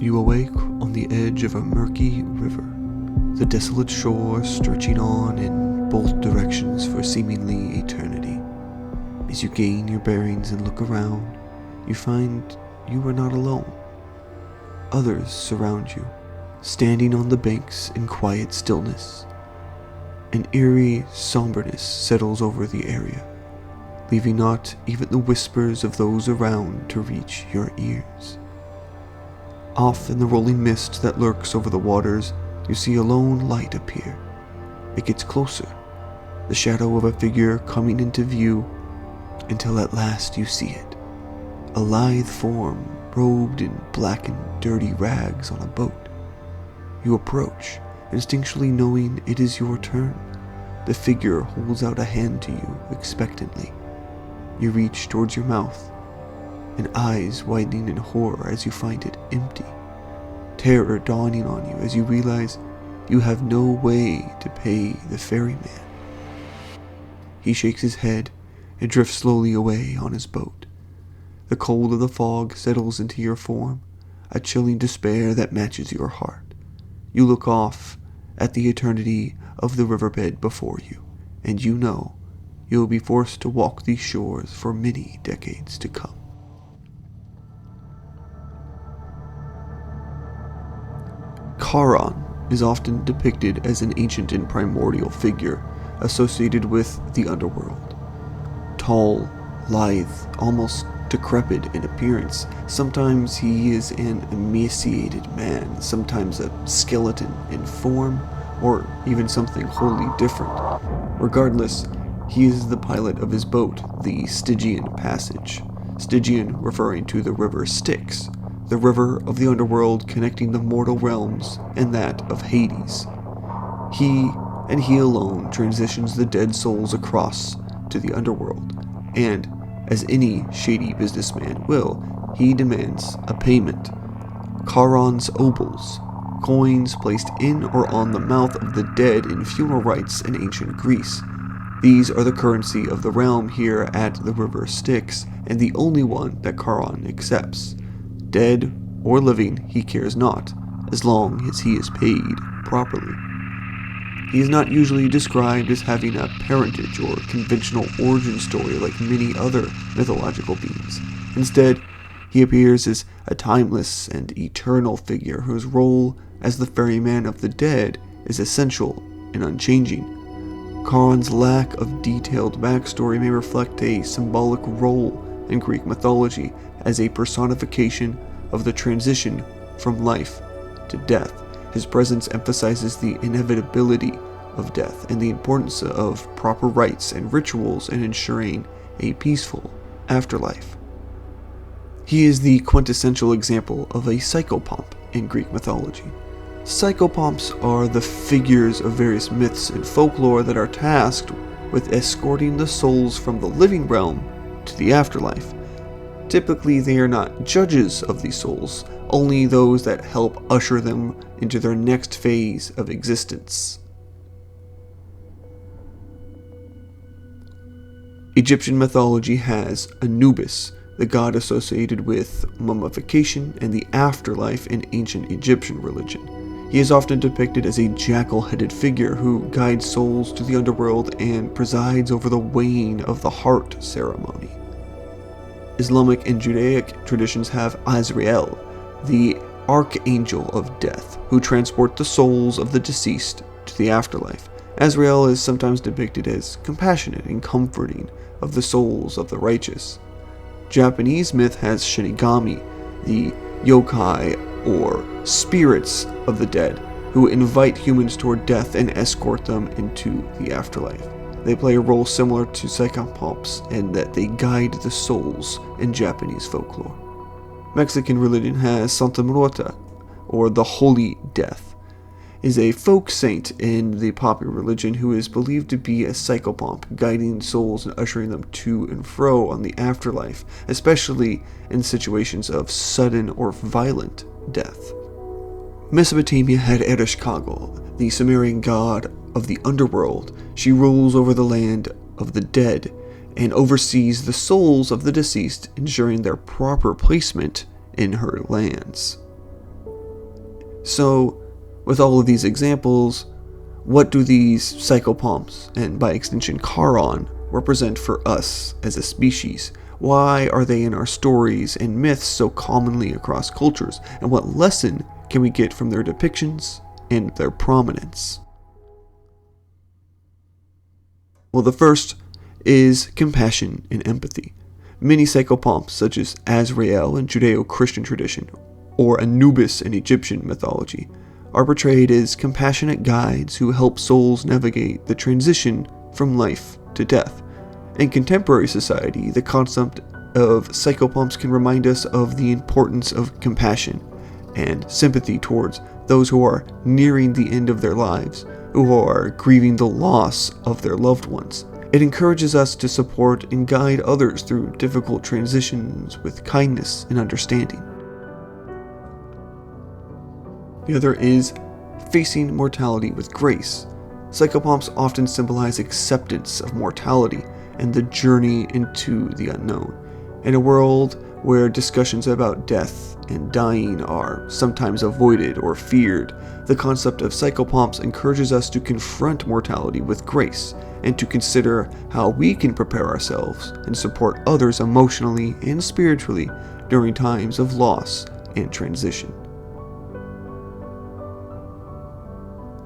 You awake on the edge of a murky river, the desolate shore stretching on in both directions for seemingly eternity. As you gain your bearings and look around, you find you are not alone. Others surround you, standing on the banks in quiet stillness. An eerie somberness settles over the area, leaving not even the whispers of those around to reach your ears. Off in the rolling mist that lurks over the waters, you see a lone light appear. It gets closer, the shadow of a figure coming into view, until at last you see it. A lithe form, robed in black and dirty rags on a boat. You approach, instinctually knowing it is your turn. The figure holds out a hand to you expectantly. You reach towards your mouth, and eyes widening in horror as you find it empty. Terror dawning on you as you realize you have no way to pay the ferryman. He shakes his head and drifts slowly away on his boat. The cold of the fog settles into your form, a chilling despair that matches your heart. You look off at the eternity of the riverbed before you, and you know you will be forced to walk these shores for many decades to come. Charon is often depicted as an ancient and primordial figure associated with the Underworld. Tall, lithe, almost decrepit in appearance, sometimes he is an emaciated man, sometimes a skeleton in form, or even something wholly different. Regardless, he is the pilot of his boat, the Stygian Passage. Stygian referring to the River Styx, the river of the Underworld connecting the mortal realms and that of Hades. He, and he alone, transitions the dead souls across to the Underworld, and, as any shady businessman will, he demands a payment. Charon's obols, coins placed in or on the mouth of the dead in funeral rites in ancient Greece. These are the currency of the realm here at the River Styx, and the only one that Charon accepts. Dead or living, he cares not, as long as he is paid properly. He is not usually described as having a parentage or conventional origin story like many other mythological beings. Instead, he appears as a timeless and eternal figure whose role as the ferryman of the dead is essential and unchanging. Charon's lack of detailed backstory may reflect a symbolic role in Greek mythology as a personification of the transition from life to death. His presence emphasizes the inevitability of death and the importance of proper rites and rituals in ensuring a peaceful afterlife. He is the quintessential example of a psychopomp in Greek mythology. Psychopomps are the figures of various myths and folklore that are tasked with escorting the souls from the living realm to the afterlife. Typically, they are not judges of these souls, only those that help usher them into their next phase of existence. Egyptian mythology has Anubis, the god associated with mummification and the afterlife in ancient Egyptian religion. He is often depicted as a jackal-headed figure who guides souls to the underworld and presides over the weighing of the heart ceremony. Islamic and Judaic traditions have Azrael, the archangel of death, who transport the souls of the deceased to the afterlife. Azrael is sometimes depicted as compassionate and comforting of the souls of the righteous. Japanese myth has Shinigami, the yokai or spirits of the dead, who invite humans toward death and escort them into the afterlife. They play a role similar to psychopomps in that they guide the souls in Japanese folklore. Mexican religion has Santa Muerta, or the Holy Death, is a folk saint in the popular religion who is believed to be a psychopomp, guiding souls and ushering them to and fro on the afterlife, especially in situations of sudden or violent death. Mesopotamia had Ereshkigal, the Sumerian god of the underworld. She rules over the land of the dead and oversees the souls of the deceased, ensuring their proper placement in her lands. So, with all of these examples, what do these psychopomps, and by extension Charon, represent for us as a species? Why are they in our stories and myths so commonly across cultures? And what lesson can we get from their depictions and their prominence? Well, the first is compassion and empathy. Many psychopomps, such as Azrael in Judeo-Christian tradition, or Anubis in Egyptian mythology, are portrayed as compassionate guides who help souls navigate the transition from life to death. In contemporary society, the concept of psychopomps can remind us of the importance of compassion and sympathy towards those who are nearing the end of their lives, who are grieving the loss of their loved ones. It encourages us to support and guide others through difficult transitions with kindness and understanding. The other is facing mortality with grace. Psychopomps often symbolize acceptance of mortality and the journey into the unknown. In a world where discussions about death and dying are sometimes avoided or feared, the concept of psychopomps encourages us to confront mortality with grace and to consider how we can prepare ourselves and support others emotionally and spiritually during times of loss and transition.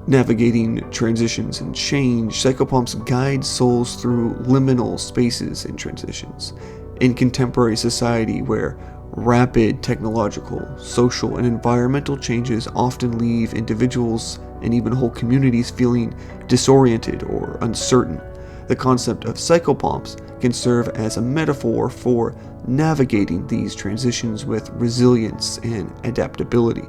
Navigating transitions and change, psychopomps guide souls through liminal spaces and transitions. In contemporary society, where rapid technological, social, and environmental changes often leave individuals and even whole communities feeling disoriented or uncertain, the concept of psychopomps can serve as a metaphor for navigating these transitions with resilience and adaptability.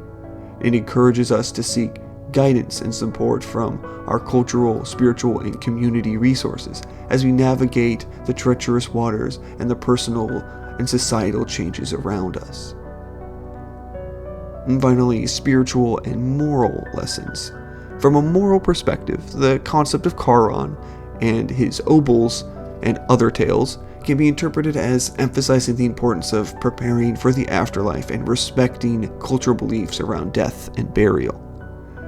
It encourages us to seek guidance and support from our cultural, spiritual, and community resources as we navigate the treacherous waters and the personal and societal changes around us. And finally, spiritual and moral lessons. From a moral perspective, the concept of Charon and his obols and other tales can be interpreted as emphasizing the importance of preparing for the afterlife and respecting cultural beliefs around death and burial.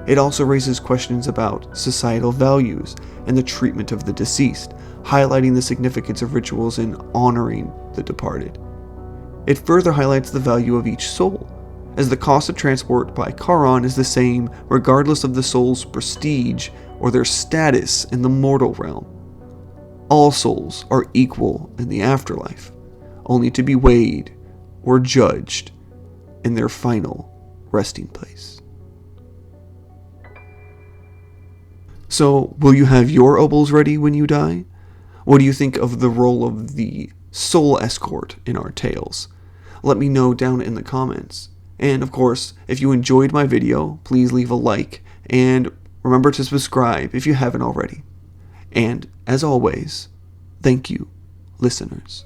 It also raises questions about societal values and the treatment of the deceased, highlighting the significance of rituals in honoring the departed. It further highlights the value of each soul, as the cost of transport by Charon is the same regardless of the soul's prestige or their status in the mortal realm. All souls are equal in the afterlife, only to be weighed or judged in their final resting place. So, will you have your obols ready when you die? What do you think of the role of the soul escort in our tales? Let me know down in the comments. And of course, if you enjoyed my video, please leave a like and remember to subscribe if you haven't already. And as always, thank you, listeners.